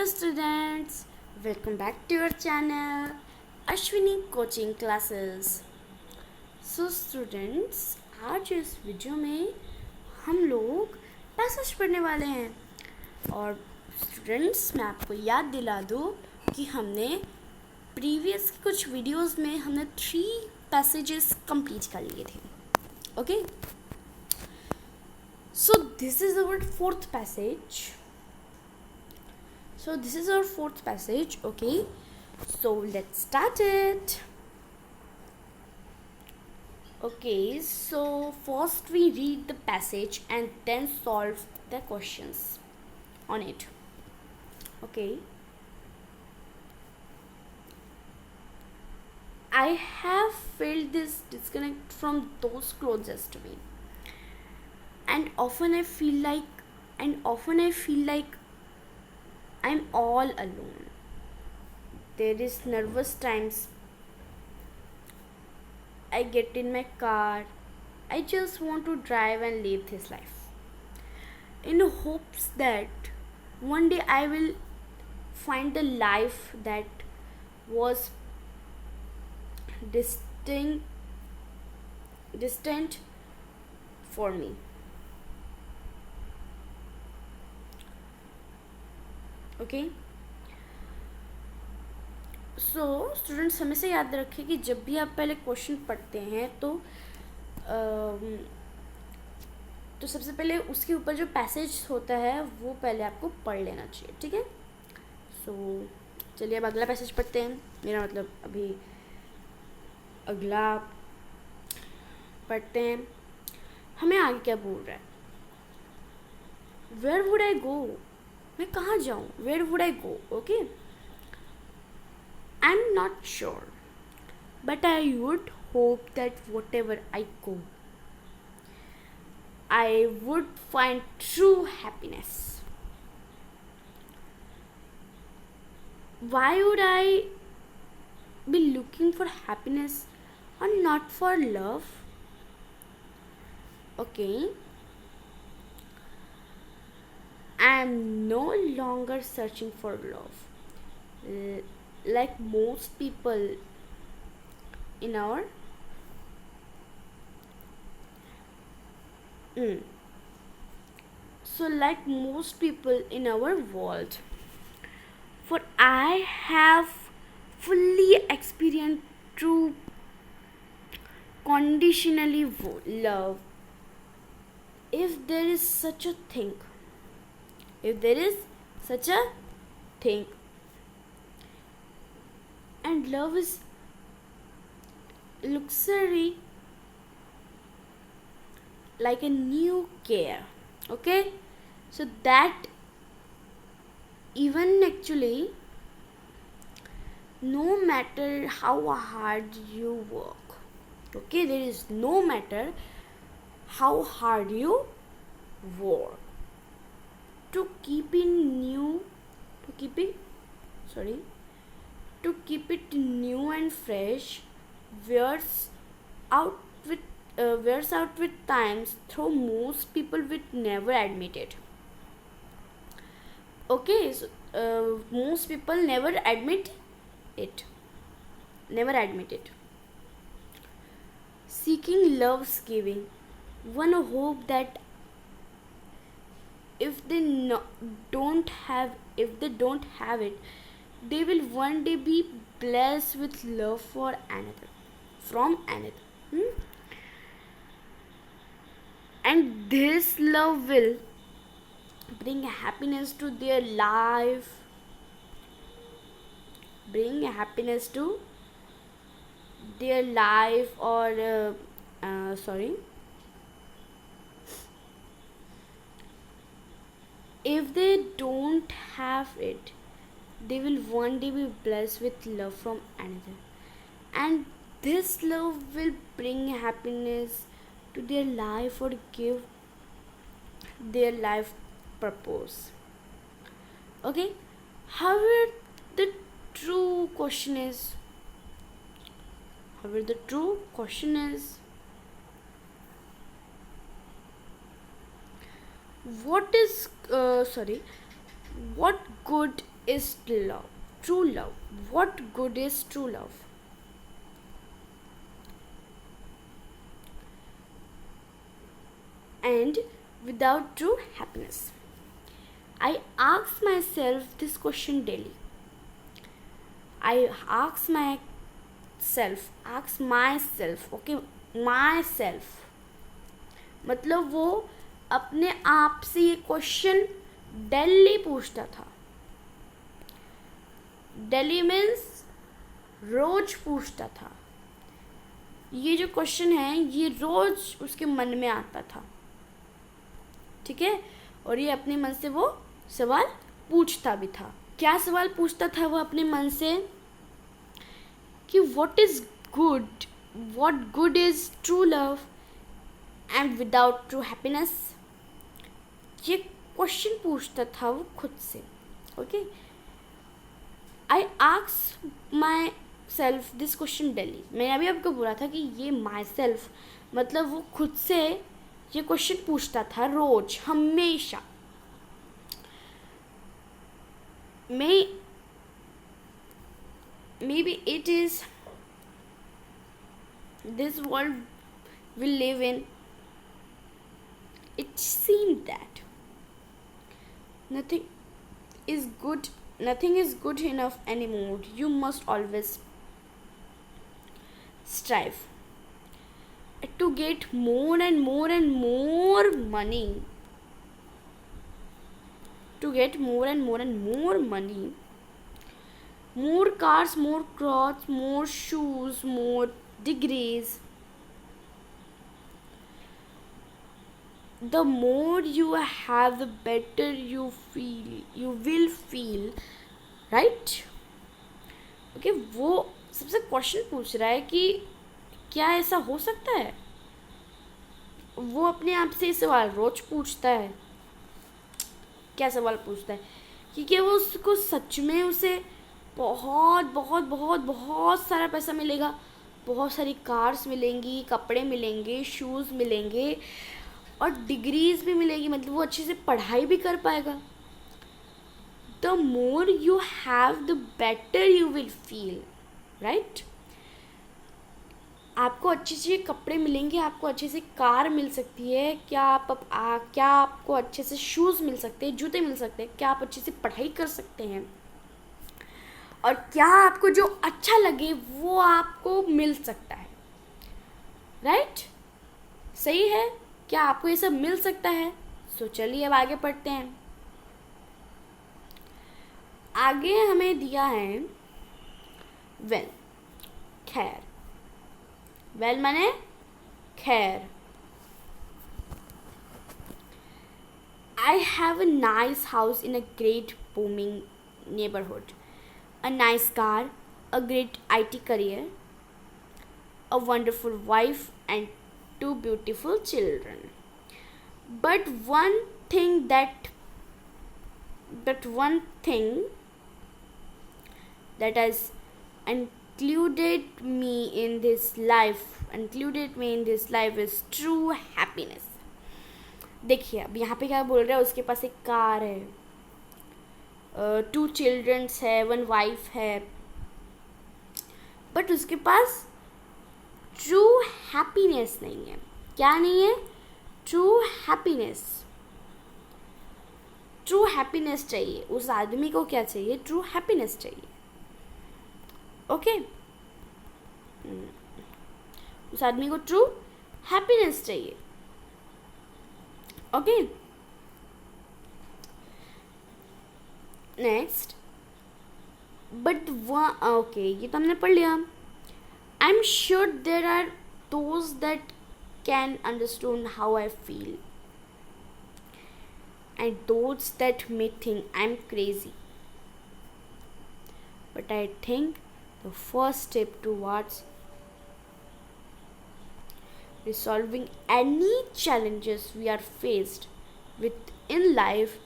Hello students, welcome back to your channel Ashwini Coaching Classes. So students, आज इस video में हम लोग पैसेज पढ़ने वाले हैं और स्टूडेंट्स मैं आपको याद दिला दूँ कि हमने प्रीवियस कुछ वीडियोस में हमने 3 पैसेजेस कंप्लीट कर लिए थे. Okay, so this is our fourth passage. So this is our fourth passage. Okay, so let's start it. Okay, so first we read the passage and then solve the questions on it. Okay, I have felt this disconnect from those closest to me, and often I feel like I'm all alone. There is nervous times. I get in my car. I just want to drive and live this life, in hopes that one day I will find the life that was distant for me. Okay, so students हमेशा याद रखें कि जब भी आप पहले question पढ़ते हैं तो सबसे पहले उसके ऊपर जो पैसेज होता है वो पहले आपको पढ़ लेना चाहिए. ठीक है, सो चलिए अब अगला पैसेज पढ़ते हैं. मेरा मतलब अभी अगला पढ़ते हैं. हमें आगे क्या बोल रहा है? Where would I go? मैं कहाँ जाऊँ? Where would I go? Okay, I am not sure but I would hope that whatever I go I would find true happiness. Why would I be looking for happiness और not for love? Okay, I am no longer searching for love, like most people in our like most people in our world. For I have fully experienced true conditionally love, if there is such a thing. If there is such a thing. And love is luxury, like a new care. Okay, so that even actually no matter how hard you work, okay, there is no matter how hard you work to keep it new and fresh, wears out with times, though most people would never admit it. Okay, so most people never admit it. Seeking love's giving, one hope that if they don't have it, they will one day be blessed with love from another. And this love will bring happiness to their life, or if they don't have it, they will one day be blessed with love from another, and this love will bring happiness to their life or give their life purpose. Okay, however the true question is what good is love? True love. What good is true love? And without true happiness. I ask myself this question daily. I ask myself, okay, myself. मतलब वो अपने आप से ये question daily पूछता था. Daily means रोज पूछता था. ये जो क्वेश्चन है ये रोज उसके मन में आता था. ठीक है. और ये अपने मन से वो सवाल पूछता भी था. क्या सवाल पूछता था वो अपने मन से कि what good is true love and without true happiness. ये क्वेश्चन पूछता था वो खुद से. Okay. I ask my self this question daily. मैंने अभी आपको बोला था कि ये माई सेल्फ मतलब वो खुद से ये क्वेश्चन पूछता था रोज, हमेशा. Maybe it is this world we live in. It seemed that nothing is good enough anymore. You must always strive to get more and more money. To get more and more money. More cars, more clothes, more shoes, more degrees. The more you have, the better you will feel, right? Okay, वो सबसे question पूछ रहा है कि क्या ऐसा हो सकता है. वो अपने आप से सवाल रोज पूछता है. क्या सवाल पूछता है कि क्या वो उसको सच में उसे बहुत सारा पैसा मिलेगा, बहुत सारी कार्स मिलेंगी, कपड़े मिलेंगे, शूज़ मिलेंगे और डिग्रीज भी मिलेगी. मतलब वो अच्छे से पढ़ाई भी कर पाएगा. The more you have the better you will feel, right. आपको अच्छे से कपड़े मिलेंगे, आपको अच्छे से कार मिल सकती है, क्या आपको अच्छे से शूज़ मिल सकते हैं, जूते मिल सकते हैं, क्या आप अच्छे से पढ़ाई कर सकते हैं, और क्या आपको जो अच्छा लगे वो आपको मिल सकता है, राइट. सही है. क्या आपको ये सब मिल सकता है. सो चलिए अब आगे पढ़ते हैं. आगे हमें दिया है वेल. खैर. वेल माने खैर. I have a nice house in a great booming neighborhood, a nice car, a great IT career, a wonderful wife and 2 beautiful children. But one thing that has included me in this life is true happiness. देखिए अब यहाँ पे क्या बोल रहा है. उसके पास एक कार है, 2 चिल्ड्रंस है, 1 वाइफ है, बट उसके पास ट्रू हैप्पीनेस नहीं है. क्या नहीं है. True happiness. ट्रू हैप्पीनेस चाहिए उस आदमी को. क्या चाहिए. ट्रू हैप्पीनेस चाहिए. ओके. उस आदमी को ट्रू हैप्पीनेस चाहिए. ओके. नेक्स्ट. बट ओके ये तो हमने पढ़ लिया. I am sure there are those that can understand how I feel and those that may think I'm crazy. But I think the first step towards resolving any challenges we are faced with in life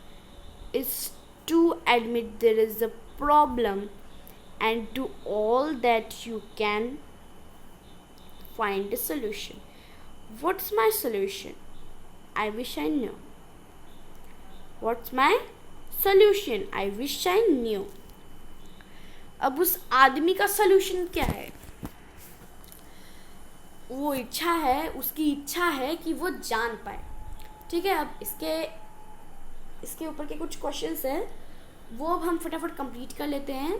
is to admit there is a problem and do all that you can find a solution. What's my solution? I wish I knew. What's my solution I wish I knew. अब उस आदमी का solution क्या है? वो इच्छा है, उसकी इच्छा है कि वो जान पाए. ठीक है, अब इसके ऊपर के कुछ क्वेश्चंस हैं, वो अब हम फटाफट कंप्लीट कर लेते हैं.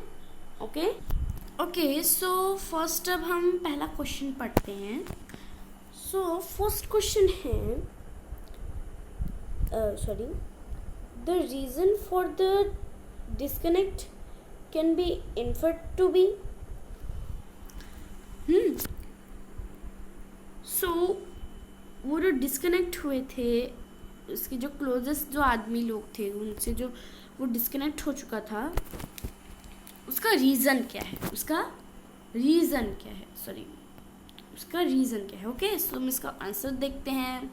ओके, सो फर्स्ट अब हम पहला क्वेश्चन पढ़ते हैं. सो फर्स्ट क्वेश्चन है, the reason for the disconnect can be inferred to be. So वो जो डिस्कनेक्ट हुए थे, उसके जो क्लोजेस्ट जो आदमी लोग थे, उनसे जो वो डिस्कनेक्ट हो चुका था, उसका रीज़न क्या है? उसका रीज़न क्या है? ओके, सो हम इसका आंसर देखते हैं.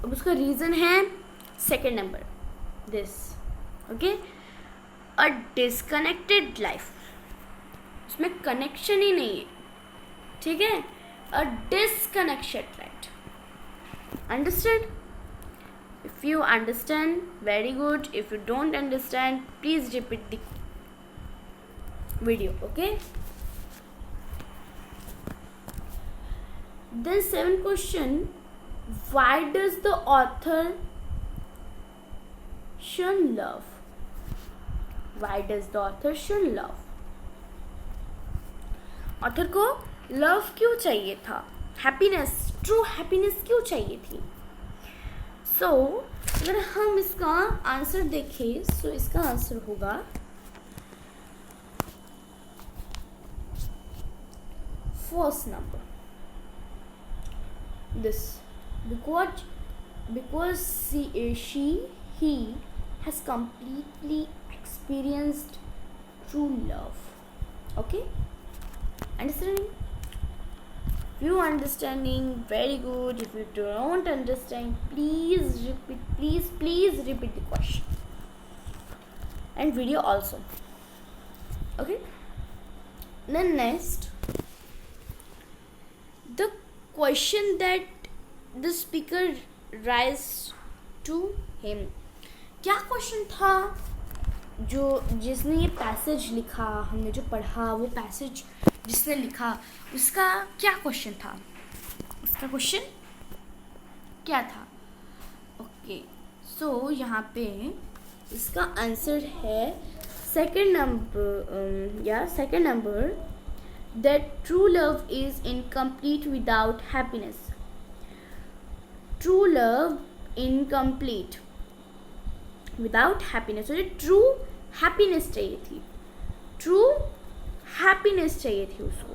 अब उसका रीज़न है second number, this. Okay, a disconnected life. उसमें कनेक्शन ही नहीं है. ठीक है, a disconnected life. Understand? If you understand, very good. If you don't understand, please repeat the video. Okay. Then seventh question, why does the author shun love? Why does the author shun love? Author को love क्यों चाहिए था? Happiness, true happiness क्यों चाहिए थी? सो अगर हम इसका आंसर देखें, सो इसका आंसर होगा first number, this. Because he has completely experienced true love. Okay, understanding? If you understanding, very good. If you don't understand, please repeat the question and video also. Okay, then next, the question that the speaker raised to him. क्या question था जिसने ये passage लिखा, हमने जो पढ़ा, वो passage जिसने लिखा, उसका क्या क्वेश्चन था? उसका क्वेश्चन क्या था? ओके, सो यहाँ पे इसका आंसर है second number, that true love is incomplete without happiness. True love incomplete without happiness. तो ट्रू हैप्पीनेस चाहिए थी, ट्रू हैप्पीनेस चाहिए थी उसको.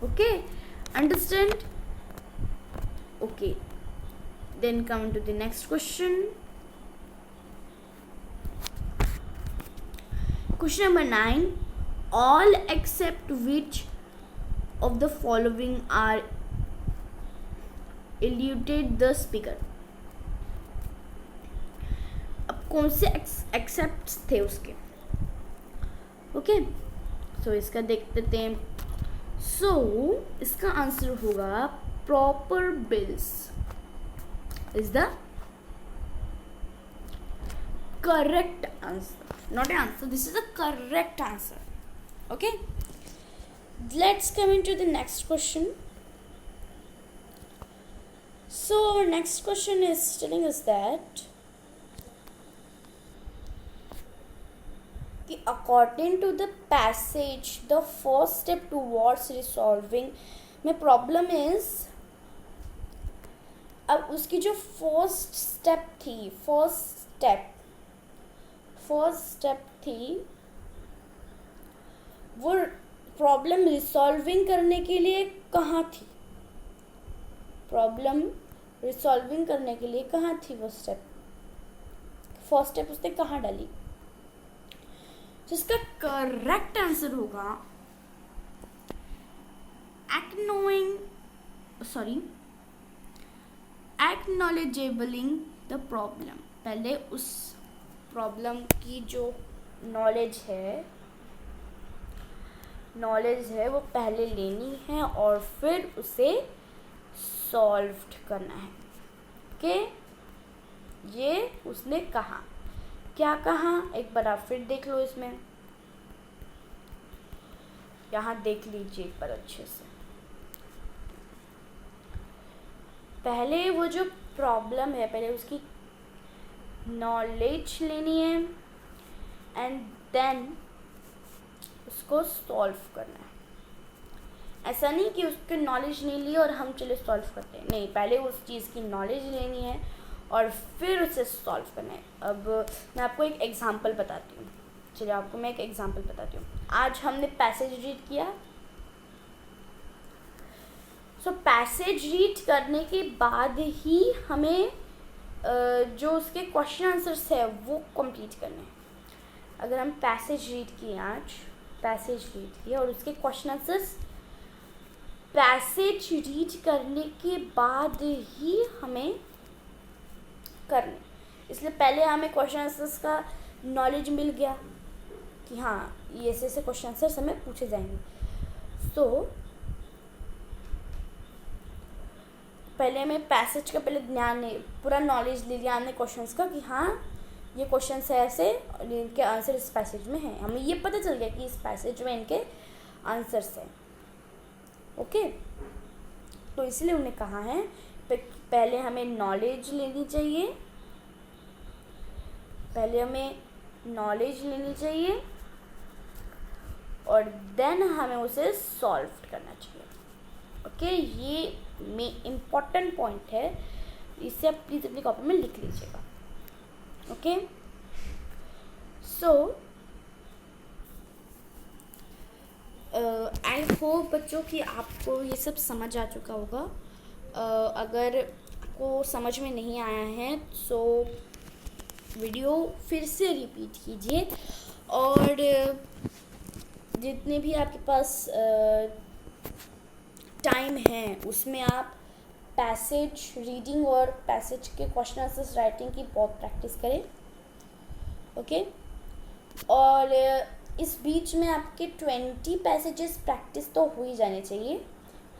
Okay, understand? Okay, then come to the next question. Question number 9, all except which of the following are eluded the speaker. अब कौन से accepts थे उसके? ओके, सो इसका देख लेते हैं. सो इसका आंसर होगा proper bills is the correct answer. Not A answer, this is the correct answer. Okay, let's come into the next question. So our next question is telling us that according to the passage, the first step towards resolving my problem is, अब उसकी जो first step थी वो problem resolving करने के लिए कहाँ थी? प्रॉब्लम रिसॉल्विंग करने के लिए कहाँ थी वो स्टेप? फर्स्ट स्टेप उसने कहाँ डाली? जिसका करेक्ट आंसर होगा एक्नॉलेजेबलिंग द प्रॉब्लम. पहले उस प्रॉब्लम की जो नॉलेज है वो पहले लेनी है और फिर उसे सॉल्व्ड करना है। ओके, ये उसने कहा। क्या कहा एक बार आप फिर देख लो, इसमें यहाँ देख लीजिए एक बार अच्छे से। पहले वो जो प्रॉब्लम है, पहले उसकी नॉलेज लेनी है एंड देन उसको सॉल्व करना है। ऐसा नहीं कि उसकी नॉलेज नहीं ली और हम चले सॉल्व करते हैं, नहीं, पहले उस चीज़ की नॉलेज लेनी है और फिर उसे सॉल्व करना है। अब मैं आपको एक एग्जांपल बताती हूँ। चलिए आपको मैं एक एग्जांपल बताती हूँ। आज हमने पैसेज रीड किया। सो पैसेज रीड करने के बाद ही हमें जो उसके क्वेश्चन आंसर्स है वो कंप्लीट करने हैं। अगर हम पैसेज रीड किए, आज पैसेज रीड किया और उसके क्वेश्चन आंसर्स पैसेज रीड करने के बाद ही हमें करने, इसलिए पहले हमें क्वेश्चन आंसर्स का नॉलेज मिल गया कि हाँ ये ऐसे क्वेश्चन आंसर्स हमें पूछे जाएंगे। तो पहले हमें पैसेज का पहले ज्ञान नहीं, पूरा नॉलेज ले लिया हमने क्वेश्चंस का कि हाँ ये क्वेश्चंस है ऐसे और इनके आंसर इस पैसेज में हैं। हमें ये पता चल गया कि इस पैसेज में इनके आंसर्स हैं। ओके, तो इसलिए उन्हें कहा है पहले हमें नॉलेज लेनी चाहिए, पहले हमें नॉलेज लेनी चाहिए और देन हमें उसे सॉल्व करना चाहिए। ओके, ये इम्पॉर्टेंट पॉइंट है, इसे आप प्लीज़ अपनी कॉपी में लिख लीजिएगा। ओके, सो आई होप बच्चों कि आपको ये सब समझ आ चुका होगा। अगर आपको समझ में नहीं आया है सो वीडियो फिर से रिपीट कीजिए और जितने भी आपके पास टाइम है उसमें आप पैसेज रीडिंग और पैसेज के क्वेश्चन आंसर्स राइटिंग की बहुत प्रैक्टिस करें। ओके, और इस बीच में आपके 20 पैसेजेस प्रैक्टिस तो हो ही जाने चाहिए।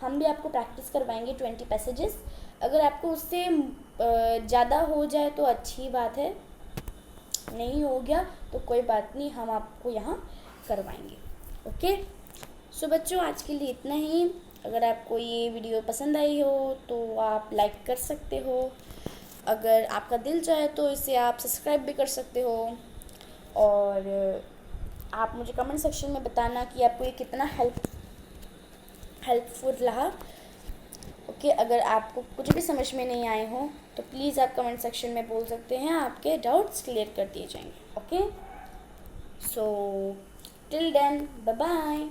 हम भी आपको प्रैक्टिस करवाएंगे 20 पैसेजेस। अगर आपको उससे ज़्यादा हो जाए तो अच्छी बात है, नहीं हो गया तो कोई बात नहीं, हम आपको यहाँ करवाएंगे। ओके, सो बच्चों आज के लिए इतना ही। अगर आपको ये वीडियो पसंद आई हो तो आप लाइक कर सकते हो, अगर आपका दिल चाहे तो इसे आप सब्सक्राइब भी कर सकते हो और आप मुझे कमेंट सेक्शन में बताना कि आपको ये कितना हेल्पफुल रहा। ओके, अगर आपको कुछ भी समझ में नहीं आए हो तो प्लीज़ आप कमेंट सेक्शन में बोल सकते हैं, आपके डाउट्स क्लियर कर दिए जाएंगे। Okay, so till then bye bye.